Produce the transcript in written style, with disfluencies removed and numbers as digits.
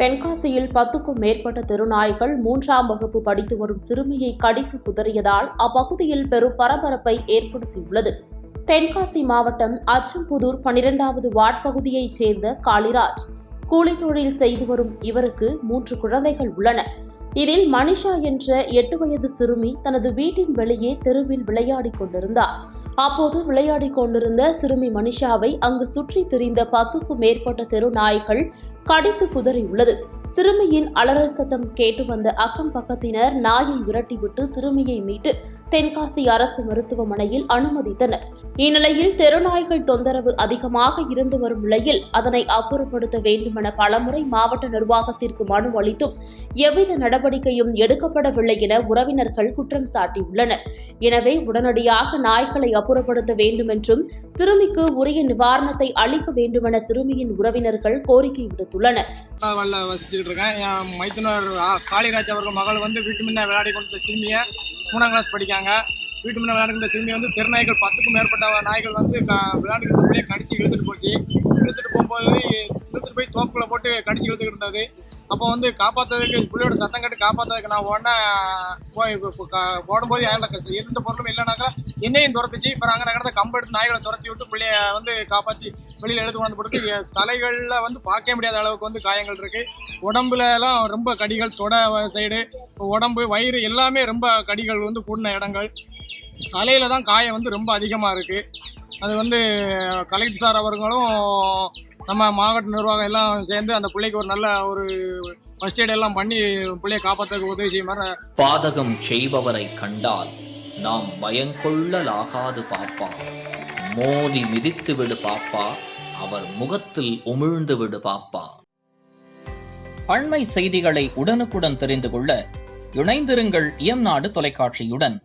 தென்காசியில் 10க்கும் மேற்பட்ட தெருநாய்கள் 3ஆம் வகுப்பு படித்து வரும் சிறுமியை கடித்து குதறியதால் அப்பகுதியில் பெரும் பரபரப்பை ஏற்படுத்தியுள்ளது. தென்காசி மாவட்டம் அச்சம்புதூர் 12வது வார்டு பகுதியைச் சேர்ந்த காளிராஜ் கூலி தொழில் செய்து வரும் இவருக்கு 3 குழந்தைகள் உள்ளன. இதில் மனிஷா என்ற 8 வயது சிறுமி தனது வீட்டின் வெளியே தெருவில் விளையாடிக் கொண்டிருந்தார். அப்போது விளையாடிக் கொண்டிருந்த சிறுமி மனிஷாவை அங்கு சுற்றித் திரிந்த 10க்கும் மேற்பட்ட தெரு நாய்கள் கடித்து குதறியுள்ளது. சிறுமியின் அலறல் சத்தம் கேட்டு வந்த அக்கம் பக்கத்தினர் நாயை விரட்டிவிட்டு சிறுமியை மீட்டு தென்காசி அரசு மருத்துவமனையில் அனுமதித்தனர். இந்நிலையில் தெருநாய்கள் தொந்தரவு அதிகமாக இருந்து வரும் நிலையில் அதனை அப்புறப்படுத்த வேண்டுமென பலமுறை மாவட்ட நிர்வாகத்திற்கு மனு அளித்தும் எவ்வித நடவடிக்கையும் எடுக்கப்படவில்லை என உறவினர்கள் குற்றம் சாட்டியுள்ளனர். எனவே உடனடியாக நாய்களை அப்புறப்படுத்த வேண்டும் என்றும் சிறுமிக்கு உரிய நிவாரணத்தை அளிக்க வேண்டுமென சிறுமியின் உறவினர்கள் கோரிக்கை விடுத்துள்ளனர். வசிச்சுட்டு இருக்கேன். என் மைத்துனர் காளிராஜ் அவர்கள் மகள் வீட்டு முன்ன விளையாடி கொண்ட சிறுமியை 3ஆம் கிளாஸ் படிக்காங்க. வீட்டு முன்ன விளையாடுகிற சிறுமி தெருநாய்கள் 10க்கும் மேற்பட்ட நாய்கள் விளையாண்டுக்கிட்டு பிள்ளைய கடிச்சு இழுத்துட்டு போகும்போது இழுத்துட்டு போய் தோப்புக்குள்ள போட்டு கடிச்சு இழுத்துக்கிட்டு இருந்தது. அப்போ காப்பாற்றுறதுக்கு பிள்ளையோட சத்தம் கட்டு காப்பாற்றுறதுக்கு நான் உடனே போடும்போது எந்த பொருளும் இல்லைனாக்கா என்னையும் துரத்துச்சு. இப்போ அங்கே கிடந்த கம்பு எடுத்து நாய்களை துரத்தி விட்டு பிள்ளைய காப்பாற்றி வெளியில் எழுத்து கொண்டு போட்டு தலைகளில் பார்க்க முடியாத அளவுக்கு காயங்கள் இருக்கு. உடம்புல எல்லாம் ரொம்ப கடிகள், தொட சைடு, உடம்பு, வயிறு எல்லாமே ரொம்ப கடிகள் கூடின இடங்கள். தலையில தான் காயம் ரொம்ப அதிகமாக இருக்கு. அது கலெக்டர் சார் அவர்களும் நம்ம மாவட்ட நிர்வாகம் எல்லாம் சேர்ந்து அந்த பிள்ளைக்கு ஒரு நல்ல ஒரு ஃபர்ஸ்ட் எய்ட் எல்லாம் பண்ணி பிள்ளையை காப்பாற்றுறதுக்கு உதவி செய்யுமாறு. பாதகம் செய்பவரை கண்டால் நாம் பயங்கொள்ளலாகாது பாப்பா, மோதி மிதித்து விடு பாப்பா, அவர் முகத்தில் உமிழ்ந்து விடு பாப்பா. அண்மை செய்திகளை உடனுக்குடன் தெரிந்து கொள்ள இணைந்திருங்கள் இயம்நாடு தொலைக்காட்சியுடன்.